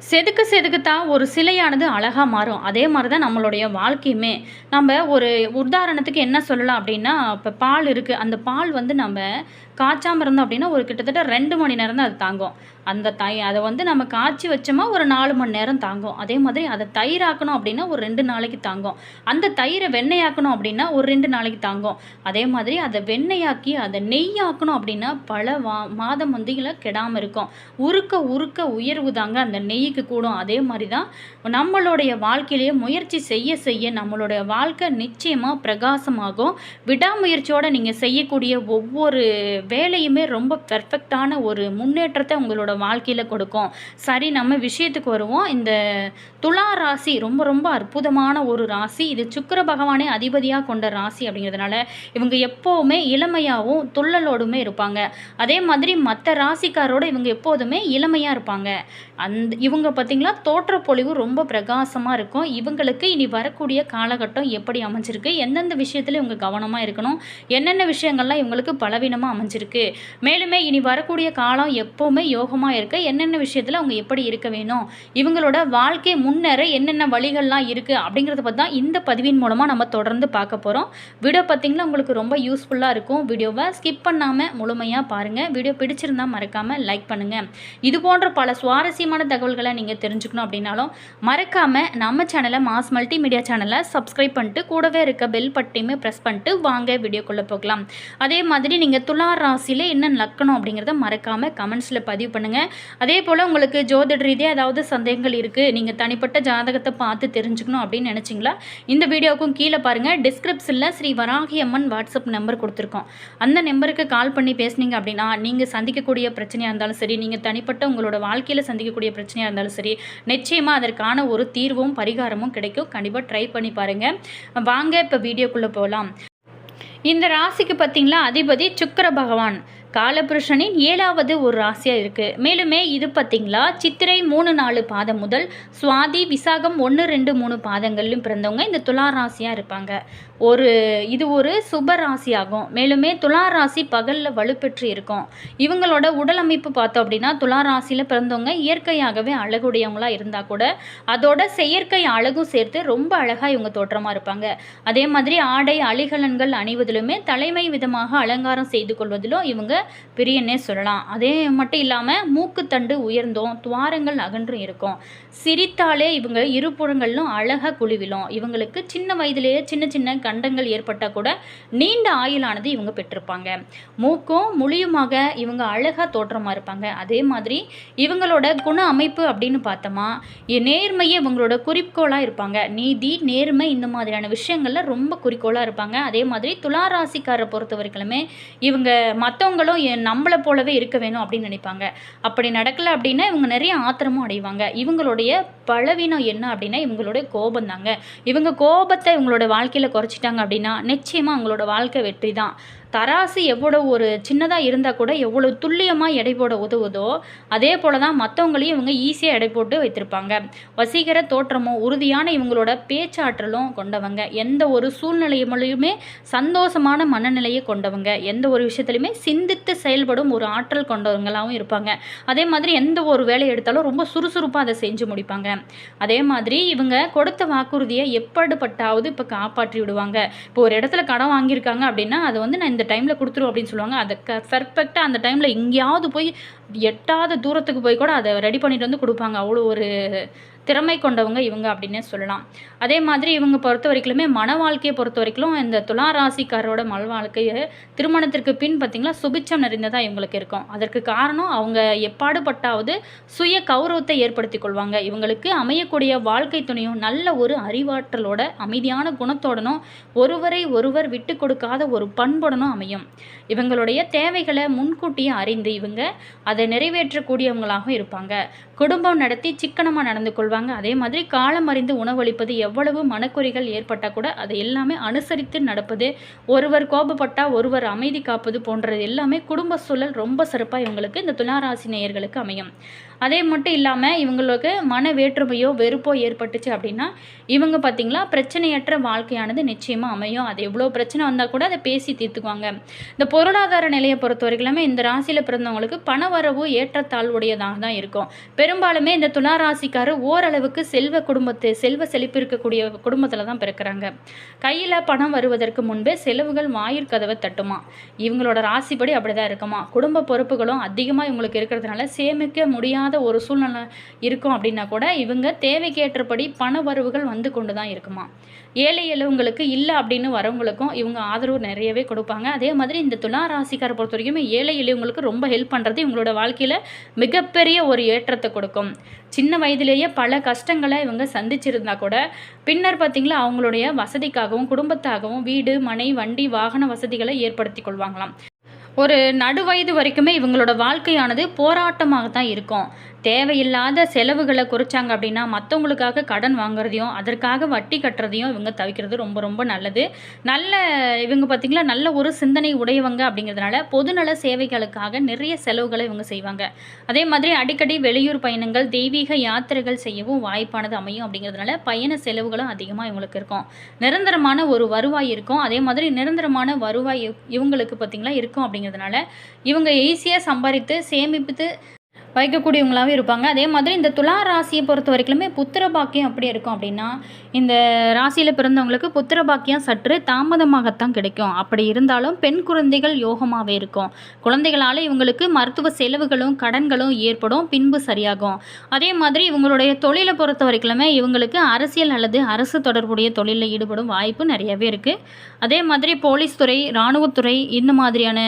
செதுக்க செதுக்க தான் ஒரு சிலையானது அழகா மாறும். அதே மாரி தான் நம்மளுடைய வாழ்க்கையுமே. நம்ப ஒரு உதாரணத்துக்கு என்ன சொல்லலாம் அப்டின்னா, இப்ப பால் இருக்கு. அந்த பால் வந்து நம்ப காய்ச்சாம இருந்தோம் அப்டின்னா, ஒரு கிட்டத்தட்ட 2 மணி நேரம் தான் அது தாங்கும். அந்த அத வந்து நம்ம காய்ச்சி வச்சோமா ஒரு 4 மணி நேரம் தாங்கும். அதே மாதிரி அத தயிராக்கணும் அப்டின்னா, ஒரு 2 நாளைக்கு தாங்கும். அந்த தயிர வெண்ணெயாக்கணும் அப்டின்னா, ஒரு 2 நாளைக்கு தாங்கும். அதே மாதிரி அத வெண்ணெயாக்கி, அத நெய்யாக்கணும் அப்டின்னா, பல மாதம் வந்து கெடாம இருக்கும். உருக்க உருக்க உயர்வு தாங்க அந்த நெய்யுக்கு கூடும். அதே மாரி தான் நம்மளுடைய வாழ்க்கையிலேயே முயற்சி செய்ய செய்ய நம்மளுடைய வாழ்க்கை நிச்சயமா பிரகாசமாகும். விடாமுயற்சியோட நீங்க செய்யக்கூடிய ஒவ்வொரு வேலையுமே ரொம்ப பெர்ஃபெக்ட்டான ஒரு முன்னேற்றத்த உங்களோட வாழ்க்கையில கொடுக்கும். சரி, நம்ம விஷயத்துக்கு வருவோம். இந்த துலா ராசி ரொம்ப ரொம்ப அற்புதமான ஒரு ராசி. இது சுக்கிர பகவானே அதிபதியா கொண்ட ராசி அப்படிங்கிறதுனால, இவங்க எப்பவுமே இளமையாவும், துள்ளலோடுமே இருப்பாங்க. அதே மாதிரி மத்த ராசிக்காரோட இவங்க எப்போதுமே இளமையா இருப்பாங்க. இவங்க பார்த்தீங்களா, தோற்றப்பொழிவு ரொம்ப பிரகாசமா இருக்கும். இவங்களுக்கு இனி வரக்கூடிய காலகட்டம் எப்படி அமைஞ்சிருக்கு, எந்தெந்த விஷயத்துல இவங்க கவனமா இருக்கணும், என்னென்ன விஷயங்கள்லாம் இவங்களுக்கு பலவீனமா அமைஞ்சிருக்கு, மேலுமே இனி வரக்கூடிய காலம் எப்பவுமே யோகமா இருக்க என்னென்ன விஷயத்துல அவங்க எப்படி இருக்க வேணும், இவங்களோட வாழ்க்கை முன்னேற என்னென்ன வழிகள்லாம் இருக்கு அப்படிங்கிறத பத்தி தான் இந்த பதிவின் மூலமா நம்ம தொடர்ந்து பார்க்க போறோம். வீடியோ பார்த்தீங்கன்னா உங்களுக்கு ரொம்ப யூஸ்ஃபுல்லா இருக்கும். வீடியோவை ஸ்கிப் பண்ணாம முழுமையா பாருங்க. வீடியோ பிடிச்சிருந்தா மறக்காம லைக் பண்ணுங்க. இது போன்ற பல சுவாரஸ்யமான தகவல்களை நீங்க தெரிஞ்சுக்கணும் அப்படின்னாலும் மறக்காம நம்ம சேனலை மாஸ் மல்டிமீடியா சேனலை சப்ஸ்கிரைப் பண்ணிட்டு கூடவே இருக்க பெல் பட்டையுமே ப்ரெஸ் பண்ணிட்டு வாங்க வீடியோக்குள்ள போகலாம். அதே மாதிரி நீங்க துலா ராசியில என்ன லக்கணம் அப்படிங்கிறத மறக்காம கமெண்ட்ஸ்ல பதிவு பண்ணுங்க. அதே போல உங்களுக்கு ஜோதிட ரீதியாக ஏதாவது சந்தேகங்கள் இருக்கு, நீங்க தனிப்பட்ட ஜாதகத்தை பார்த்து தெரிஞ்சுக்கணும் அப்படின்னு நினைச்சீங்களா, இந்த வீடியோவுக்கும் கீழே பாருங்க, டிஸ்கிரிப்ஷன்ல ஸ்ரீ வராகி அம்மன் வாட்ஸ்அப் நம்பர் கொடுத்துருக்கோம். அந்த நம்பருக்கு கால் பண்ணி பேசுனீங்க அப்படின்னா நீங்க சந்திக்கக்கூடிய பிரச்சனையா இருந்தாலும் சரி, நீங்க தனிப்பட்ட உங்களோட வாழ்க்கையில சந்திக்கக்கூடிய பிரச்சனையா இருந்தாலும் சரி, நிச்சயமா அதற்கான ஒரு தீர்வும் பரிகாரமும் கிடைக்கும். கண்டிப்பா ட்ரை பண்ணி பாருங்க. வாங்க இப்ப வீடியோக்குள்ள போகலாம். இந்த ராசிக்கு பார்த்தீங்களா, அதிபதி சுக்கிர பகவான் காலபுருஷனின் 7வது ஒரு ராசியாக இருக்குது. மேலுமே இது பார்த்தீங்களா, சித்திரை 3-4 பாதம் முதல் சுவாதி விசாகம் 1-2-3 பாதங்கள்லையும் பிறந்தவங்க இந்த துலா ராசியாக இருப்பாங்க. இது ஒரு சுப ராசியாகும். மேலுமே துலா ராசி பகலில் வலுப்பெற்று இருக்கும். இவங்களோட உடல் அமைப்பு பார்த்தோம் அப்படின்னா, துலா ராசியில் பிறந்தவங்க இயற்கையாகவே அழகுடையவங்களாக இருந்தால் கூட அதோட செயற்கை அழகும் சேர்த்து ரொம்ப அழகாக இவங்க தோற்றமாக இருப்பாங்க. அதே மாதிரி ஆடை அணிகலன்கள் அணிவதிலுமே தலைமை விதமாக அலங்காரம் செய்து கொள்வதிலும் இவங்க பிரியனே சொல்லலாம். அதே மட்டும் இல்லாமல் மூக்குத்தண்டு உயர்ந்தும் துவாரங்கள் அகன்றும் இருக்கும். சிரித்தாலே இவங்க இருபுறங்களிலும் அழகாக குழுவிலும். இவங்களுக்கு சின்ன வயதிலேயே சின்ன சின்ன கண்டங்கள் ஏற்பட்டால் கூட நீண்ட ஆயுளானது இவங்க பெற்றிருப்பாங்க. மூக்கும் முழியுமாக இவங்க அழகாக தோற்றமாக இருப்பாங்க. அதே மாதிரி இவங்களோட குண அமைப்பு அப்படின்னு பார்த்தோமா, நேர்மையே இவங்களோட குறிக்கோளாக இருப்பாங்க. நீதி, நேர்மை இந்த மாதிரியான விஷயங்கள்ல ரொம்ப குறிக்கோளாக இருப்பாங்க. அதே மாதிரி துலா ராசிக்காரை பொறுத்த வரைக்குமே இவங்க மற்றவங்களும் நம்மளை போலவே இருக்க வேணும் அப்படின்னு நினைப்பாங்க. அப்படி நடக்கல அப்படின்னா இவங்க நிறைய ஆத்திரமும் அடைவாங்க. இவங்களுடைய பலவீனம் என்ன அப்படின்னா இவங்களுடைய கோபம் தாங்க. இவங்க கோபத்தை இவங்களோட வாழ்க்கையில குறைச்சிட்டாங்க அப்படின்னா நிச்சயமா அவங்களோட வாழ்க்கை வெற்றி தான். தராசு எவ்வளோ ஒரு சின்னதாக இருந்தால் கூட எவ்வளோ துல்லியமாக எடை போட உதவுதோ அதே போல தான் மற்றவங்களையும் இவங்க ஈஸியாக எடை போட்டு வைத்திருப்பாங்க. வசீகர தோற்றமும் உறுதியான இவங்களோட பேச்சாற்றலும் கொண்டவங்க. எந்த ஒரு சூழ்நிலையிலுமே சந்தோஷமான மனநிலையை கொண்டவங்க. எந்த ஒரு விஷயத்துலையுமே சிந்தித்து செயல்படும் ஒரு ஆற்றல் கொண்டவங்களாகவும் இருப்பாங்க. அதே மாதிரி எந்த ஒரு வேலையை எடுத்தாலும் ரொம்ப சுறுசுறுப்பாக அதை செஞ்சு முடிப்பாங்க. அதே மாதிரி இவங்க கொடுத்த வாக்குறுதியை எப்படிப்பட்டாவது இப்போ காப்பாற்றி விடுவாங்க. இப்போ ஒரு இடத்துல கடன் வாங்கியிருக்காங்க அப்படின்னா அதை வந்து நான் இந்த டைமில் கொடுத்துருவோம் அப்படின்னு சொல்லுவாங்க. அதை பெர்ஃபெக்டாக அந்த டைமில் எங்கேயாவது போய் எட்டாவது தூரத்துக்கு போய் கூட அதை ரெடி பண்ணிட்டு வந்து கொடுப்பாங்க. அவ்வளோ ஒரு திறமை கொண்டவங்க இவங்க அப்படின்னே சொல்லலாம். அதே மாதிரி இவங்க பொறுத்த வரைக்குமே மன வாழ்க்கையை பொறுத்த வரைக்கும் இந்த துலா ராசிக்காரோட மன வாழ்க்கையை திருமணத்திற்கு பின் பார்த்திங்களா சுபிட்சம் நிறைந்ததாக இவங்களுக்கு இருக்கும். அதற்கு காரணம் அவங்க எப்பாடுபட்டாவது சுய கௌரவத்தை ஏற்படுத்தி கொள்வாங்க. இவங்களுக்கு அமையக்கூடிய வாழ்க்கை துணையும் நல்ல ஒரு அறிவாற்றலோட அமைதியான குணத்தோடனும் ஒருவரை ஒருவர் விட்டு கொடுக்காத ஒரு பண்புடனும் அமையும். இவங்களுடைய தேவைகளை முன்கூட்டியே அறிந்து இவங்க அதை நிறைவேற்றக்கூடியவங்களாகவும் இருப்பாங்க. குடும்பம் நடத்தி சிக்கனமாக நடந்து கொள்வாங்க. அதே மாதிரி காலம் அறிந்து உணவளிப்பது, எவ்வளவு மனக்குறைகள் ஏற்பட்டால் கூட அதை எல்லாமே அனுசரித்து நடப்பது, ஒருவர் கோபப்பட்டால் ஒருவர் அமைதி காப்பது போன்றது எல்லாமே குடும்ப சூழல் ரொம்ப சிறப்பாக இவங்களுக்கு இந்த துலா ராசி நேயர்களுக்கு அமையும். அதே மட்டும் இல்லாமல் இவங்களுக்கு மன வேற்றுமையோ வெறுப்போ ஏற்பட்டுச்சு அப்படின்னா இவங்க பார்த்திங்களா பிரச்சனையற்ற வாழ்க்கையானது நிச்சயமாக அமையும். அது எவ்வளோ பிரச்சனை வந்தால் கூட அதை பேசி தீர்த்துக்குவாங்க. இந்த பொருளாதார நிலையை பொறுத்த வரைக்குமே இந்த ராசியில் பிறந்தவங்களுக்கு பணவரவு ஏற்றத்தாழ்வுடையதாக தான் இருக்கும். பெரும்பாலுமே இந்த துலா ராசிக்காரர் ஓரளவுக்கு செல்வ செழிப்பு இருக்கக்கூடிய குடும்பத்தில் தான் பிறக்கிறாங்க. கையில் பணம் வருவதற்கு முன்பே செலவுகள் வாயிற்கதவை தட்டுமா. இவங்களோட ராசிப்படி அப்படி தான் இருக்குமா. குடும்ப பொறுப்புகளும் அதிகமாக இவங்களுக்கு இருக்கிறதுனால சேமிக்க முடியாத ஒரு சூழ்நிலை இருக்கும் அப்படின்னா கூட இவங்க தேவைக்கேற்றபடி பண வரவுகள் வந்து கொண்டு தான் இருக்குமா. ஏழை எளியவங்களுக்கு இல்லை அப்படின்னு வரவங்களுக்கும் இவங்க ஆதரவு நிறையவே கொடுப்பாங்க. அதே மாதிரி இந்த துலா ராசிக்காரை பொறுத்த வரைக்கும் ஏழை எளியவங்களுக்கு ரொம்ப ஹெல்ப் பண்ணுறது இவங்களோட வாழ்க்கையில் மிகப்பெரிய ஒரு ஏற்றத்தை கொடுக்கும். சின்ன வயதிலேயே பல கஷ்டங்களை இவங்க சந்திச்சிருந்தா கூட பின்னர் பார்த்திங்களா அவங்களுடைய வசதிக்காகவும் குடும்பத்தாகவும் வீடு மனை வண்டி வாகன வசதிகளை ஏற்படுத்தி கொள்வாங்களாம். ஒரு நடுவயது வரைக்குமே இவங்களோட வாழ்க்கையானது போராட்டமாக தான் இருக்கும். தேவையில்லாத செலவுகளை குறைச்சாங்க அப்படின்னா மற்றவங்களுக்காக கடன் வாங்குறதையும் அதற்காக வட்டி கட்டுறதையும் இவங்க தவிர்க்கிறது ரொம்ப ரொம்ப நல்லது. இவங்க பார்த்திங்களா நல்ல ஒரு சிந்தனை உடையவங்க அப்படிங்கிறதுனால பொதுநல சேவைகளுக்காக நிறைய செலவுகளை இவங்க செய்வாங்க. அதே மாதிரி அடிக்கடி வெளியூர் பயணங்கள் தெய்வீக யாத்திரைகள் செய்யவும் வாய்ப்பானது அமையும். அப்படிங்கிறதுனால பயண செலவுகளும் அதிகமாக இவங்களுக்கு இருக்கும். நிரந்தரமான ஒரு வருவாய் இருக்கும். அதே மாதிரி நிரந்தரமான வருவாய் இவங்களுக்கு பார்த்திங்களா இருக்கும். அப்படிங்கிறதுனால இவங்க ஈஸியாக சம்பாதித்து சேமிப்பு வைக்கக்கூடியவங்களாகவே இருப்பாங்க. அதே மாதிரி இந்த துலா ராசியை பொறுத்த வரைக்குமே புத்திர பாக்கியம் அப்படி இருக்கும் அப்படின்னா இந்த ராசியில் பிறந்தவங்களுக்கு புத்திர பாக்கியம் சற்று தாமதமாகத்தான் கிடைக்கும். அப்படி இருந்தாலும் பெண் குழந்தைகள் யோகமாகவே இருக்கும். குழந்தைகளால் இவங்களுக்கு மருத்துவ செலவுகளும் கடன்களும் ஏற்படும், பின்பு சரியாகும். அதே மாதிரி இவங்களுடைய தொழிலை பொறுத்த வரைக்குமே இவங்களுக்கு அரசியல் அல்லது அரசு தொடர்புடைய தொழிலில் ஈடுபடும் வாய்ப்பு நிறையவே இருக்குது. அதே மாதிரி போலீஸ் துறை, இராணுவத்துறை, இந்த மாதிரியான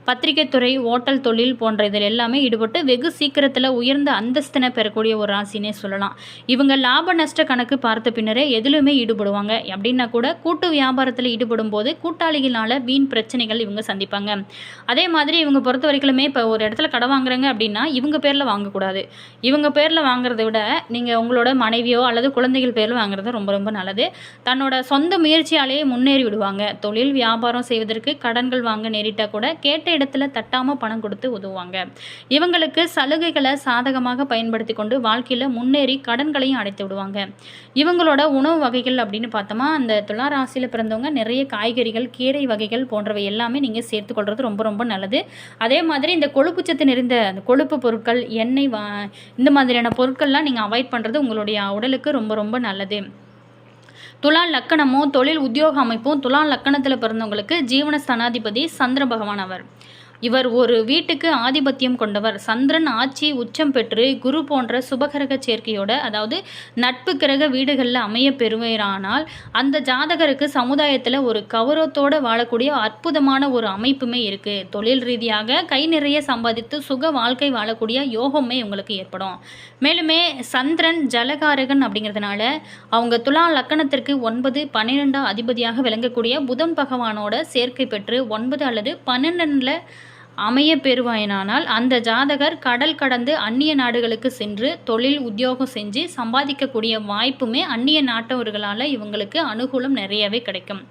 பத்திரிகை துறை, ஓட்டல் தொழில் போன்ற இதில் எல்லாமே ஈடுபட்டு வெகு சீக்கிரத்தில் உயர்ந்த அந்தஸ்தினை பெறக்கூடிய ஒரு ராசினே சொல்லலாம். இவங்க லாப நஷ்ட கணக்கு பார்த்த பின்னரே எதிலுமே ஈடுபடுவாங்க. அப்படின்னா கூட கூட்டு வியாபாரத்தில் ஈடுபடும் போது கூட்டாளிகளால் வீண் பிரச்சனைகள் இவங்க சந்திப்பாங்க. அதே மாதிரி இவங்க பொறுத்த வரைக்குமே இப்போ ஒரு இடத்துல கடை வாங்குறாங்க அப்படின்னா இவங்க பேரில் வாங்கக்கூடாது. இவங்க பேரில் வாங்குறத விட நீங்கள் உங்களோட மனைவியோ அல்லது குழந்தைகள் பேரில் வாங்குறது ரொம்ப ரொம்ப நல்லது. தன்னோட சொந்த முயற்சியாலேயே முன்னேறி விடுவாங்க. தொழில் வியாபாரம் செய்வதற்கு கடன்கள் வாங்க நேரிட்டால் கூட கேட்ட இடத்துல தட்டாமல் பணம் கொடுத்து உதவுவாங்க. இவங்களுக்கு சலுகைகளை சாதகமாக பயன்படுத்தி கொண்டு வாழ்க்கையில் முன்னேறி கடன்களையும் அடைத்து விடுவாங்க. இவங்களோட உணவு வகைகள் அப்படின்னு பார்த்தோமா அந்த துலா ராசியில் பிறந்தவங்க நிறைய காய்கறிகள், கீரை வகைகள் போன்றவை எல்லாமே நீங்கள் சேர்த்துக்கொள்வது ரொம்ப ரொம்ப நல்லது. அதே மாதிரி இந்த கொழுப்புச்சத்து நிறைந்த அந்த கொழுப்பு பொருட்கள், எண்ணெய் இந்த மாதிரியான பொருட்கள்லாம் நீங்கள் அவாய்ட் பண்ணுறது உங்களுடைய உடலுக்கு ரொம்ப ரொம்ப நல்லது. துலா லக்கணமும் தொழில் உத்தியோக அமைப்பும் துலா லக்கணத்தில் பிறந்தவங்களுக்கு ஜீவன ஸ்தானாதிபதி சந்திர பகவான் அவர். இவர் ஒரு வீட்டுக்கு ஆதிபத்தியம் கொண்டவர். சந்திரன் ஆட்சி உச்சம் பெற்று குரு போன்ற சுபகிரக சேர்க்கையோட அதாவது நட்பு கிரக வீடுகளில் அமைய பெறுவரானால் அந்த ஜாதகருக்கு சமுதாயத்தில் ஒரு கௌரவத்தோடு வாழக்கூடிய அற்புதமான ஒரு அமைப்புமே இருக்குது. தொழில் ரீதியாக கை நிறைய சம்பாதித்து சுக வாழ்க்கை வாழக்கூடிய யோகமே உங்களுக்கு ஏற்படும். மேலுமே சந்திரன் ஜலகாரகன் அப்படிங்கிறதுனால அவங்க துலா லக்கணத்திற்கு 9, 12 அதிபதியாக விளங்கக்கூடிய புதன் பகவானோட சேர்க்கை பெற்று 9 அல்லது 12 அமைய பெறுவாயினால் அந்த ஜாதகர் கடல் கடந்து அந்நிய நாடுகளுக்கு சென்று தொழில் உத்தியோகம் செஞ்சு சம்பாதிக்கக்கூடிய வாய்ப்புமே அந்நிய நாட்டவர்களால் இவங்களுக்கு அனுகூலம் நிறையவே கிடைக்கும்.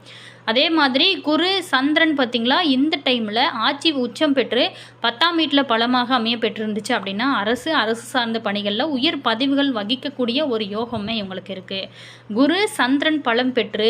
அதே மாதிரி குரு சந்திரன் பார்த்திங்களா இந்த டைமில் ஆட்சி உச்சம் பெற்று 10ஆம் வீட்டில் பலமாக அமைய பெற்றிருந்துச்சு அப்படின்னா அரசு சார்ந்த பணிகளில் உயர் பதவிகள் வகிக்கக்கூடிய ஒரு யோகமே இவங்களுக்கு இருக்குது. குரு சந்திரன் பலம் பெற்று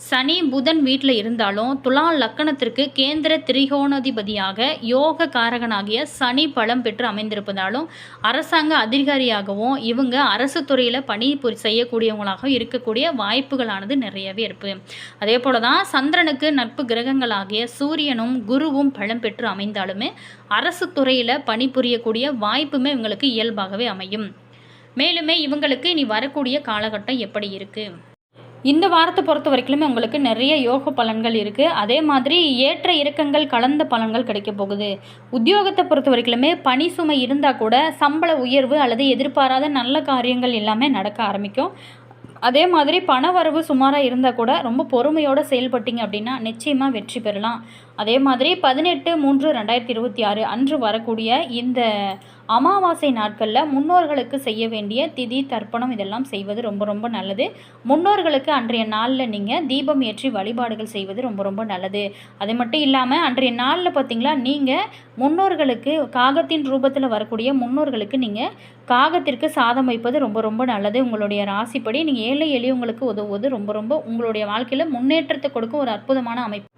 சனி புதன் வீட்டில் இருந்தாலும் துலா லக்கணத்திற்கு கேந்திர திரிகோணாதிபதியாக யோக காரகனாகிய சனி பலம் பெற்று அமைந்திருப்பதாலும் அரசாங்க அதிகாரியாகவும் இவங்க அரசு துறையில் பணி செய்யக்கூடியவங்களாகவும் இருக்கக்கூடிய வாய்ப்புகளானது நிறையவே இருக்குது. அதே போல தான் சந்திரனுக்கு நட்பு கிரகங்களாகிய சூரியனும் குருவும் பலம் பெற்று அமைந்தாலுமே அரசு துறையில் பணிபுரியக்கூடிய வாய்ப்புமே இவங்களுக்கு இயல்பாகவே அமையும். மேலுமே இவங்களுக்கு இனி வரக்கூடிய காலகட்டம் எப்படி இருக்குது? இந்த வாரத்தை பொறுத்த வரைக்குமே உங்களுக்கு நிறைய யோக பலன்கள் இருக்குது. அதே மாதிரி ஏற்ற இறக்கங்கள் கலந்த பலன்கள் கிடைக்க போகுது. உத்தியோகத்தை பொறுத்த வரைக்குமே பணி சுமை இருந்தால் கூட சம்பள உயர்வு அல்லது எதிர்பாராத நல்ல காரியங்கள் எல்லாமே நடக்க ஆரம்பிக்கும். அதே மாதிரி பண வரவு சுமாராக இருந்தால் கூட ரொம்ப பொறுமையோடு செயல்பட்டீங்க அப்படின்னா நிச்சயமாக வெற்றி பெறலாம். அதே மாதிரி 18/3/2026 அன்று வரக்கூடிய இந்த அமாவாசை நாட்களில் முன்னோர்களுக்கு செய்ய வேண்டிய திதி தர்ப்பணம் இதெல்லாம் செய்வது ரொம்ப ரொம்ப நல்லது. முன்னோர்களுக்கு அன்றைய நாளில் நீங்கள் தீபம் ஏற்றி வழிபாடுகள் செய்வது ரொம்ப ரொம்ப நல்லது. அது மட்டும் இல்லாமல் அன்றைய நாளில் பார்த்திங்களா, நீங்கள் முன்னோர்களுக்கு காகத்தின் ரூபத்தில் வரக்கூடிய முன்னோர்களுக்கு நீங்கள் காகத்திற்கு சாதம் வைப்பது ரொம்ப ரொம்ப நல்லது. உங்களுடைய ராசிப்படி நீங்கள் ஏழை எளியவங்களுக்கு உதவுவது ரொம்ப ரொம்ப உங்களுடைய வாழ்க்கையில் முன்னேற்றத்தை கொடுக்கும் ஒரு அற்புதமான அமைப்பு.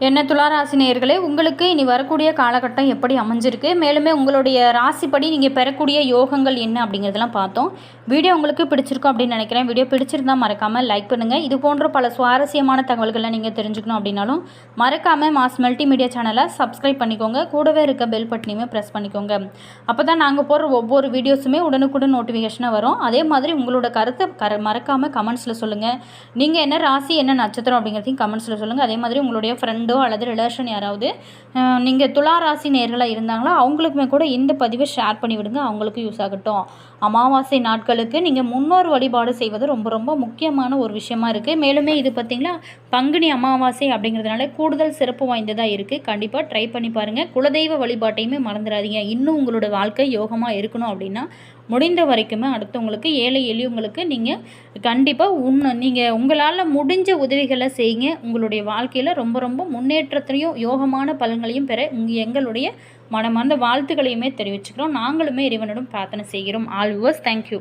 என்ன துளாராசி நேயர்களே, உங்களுக்கு இனி வரக்கூடிய காலகட்டம் எப்படி அமைஞ்சிருக்கு, மேலுமே உங்களுடைய ராசிப்படி நீங்கள் பெறக்கூடிய யோகங்கள் என்ன அப்படிங்கிறதெல்லாம் பார்த்தோம். வீடியோ உங்களுக்கு பிடிச்சிருக்கும் அப்படின்னு நினைக்கிறேன். வீடியோ பிடிச்சிருந்தால் மறக்காமல் லைக் பண்ணுங்கள். இது போன்ற பல சுவாரஸ்யமான தகவல்களை நீங்கள் தெரிஞ்சுக்கணும் அப்படின்னாலும் மறக்காமல் மாஸ் மல்டிமீடியா சேனலை சப்ஸ்கிரைப் பண்ணிக்கோங்க. கூடவே இருக்க பெல் பட்டனையுமே ப்ரெஸ் பண்ணிக்கோங்க. அப்போ தான் நாங்கள் போடுற ஒவ்வொரு வீடியோஸுமே உடனுக்குடன் நோட்டிஃபிகேஷனாக வரும். அதே மாதிரி உங்களோட கருத்தை மறக்காமல் கமெண்ட்ஸில் சொல்லுங்கள். நீங்கள் என்ன ராசி என்ன நட்சத்திரம் அப்படிங்கிறதையும் கமெண்ட்ஸில் சொல்லுங்கள். அதே மாதிரி உங்களுடைய ஃப்ரெண்டோ அல்லது ரிலேஷன் யாராவது நீங்கள் துளாராசி நேர்களாக இருந்தாங்களோ அவங்களுக்குமே கூட இந்த பதிவை ஷேர் பண்ணி விடுங்க, அவங்களுக்கும் யூஸ் ஆகட்டும். அமாவாசை நாட்களுக்கு நீங்கள் முன்னோர் வழிபாடு செய்வது ரொம்ப ரொம்ப முக்கியமான ஒரு விஷயமா இருக்குது. மேலுமே இது பார்த்திங்களா பங்குனி அமாவாசை அப்படிங்கிறதுனால கூடுதல் சிறப்பு வாய்ந்ததாக இருக்குது. கண்டிப்பாக ட்ரை பண்ணி பாருங்கள். குலதெய்வ வழிபாட்டையுமே மறந்துடாதீங்க. இன்னும் உங்களோட வாழ்க்கை யோகமாக இருக்கணும் அப்படின்னா முடிந்த வரைக்குமே அடுத்தவங்களுக்கு ஏழை எளியவங்களுக்கு நீங்கள் கண்டிப்பாக நீங்கள் உங்களால் முடிஞ்ச உதவிகளை செய்யுங்க. உங்களுடைய வாழ்க்கையில் ரொம்ப ரொம்ப முன்னேற்றத்தையும் யோகமான பலன்களையும் பெற எங்களுடைய மனமார்ந்த வாழ்த்துக்களையுமே தெரிவிச்சுக்கிறோம். நாங்களுமே இறைவனிடம் பிரார்த்தனை செய்கிறோம். All yours. தேங்க்யூ.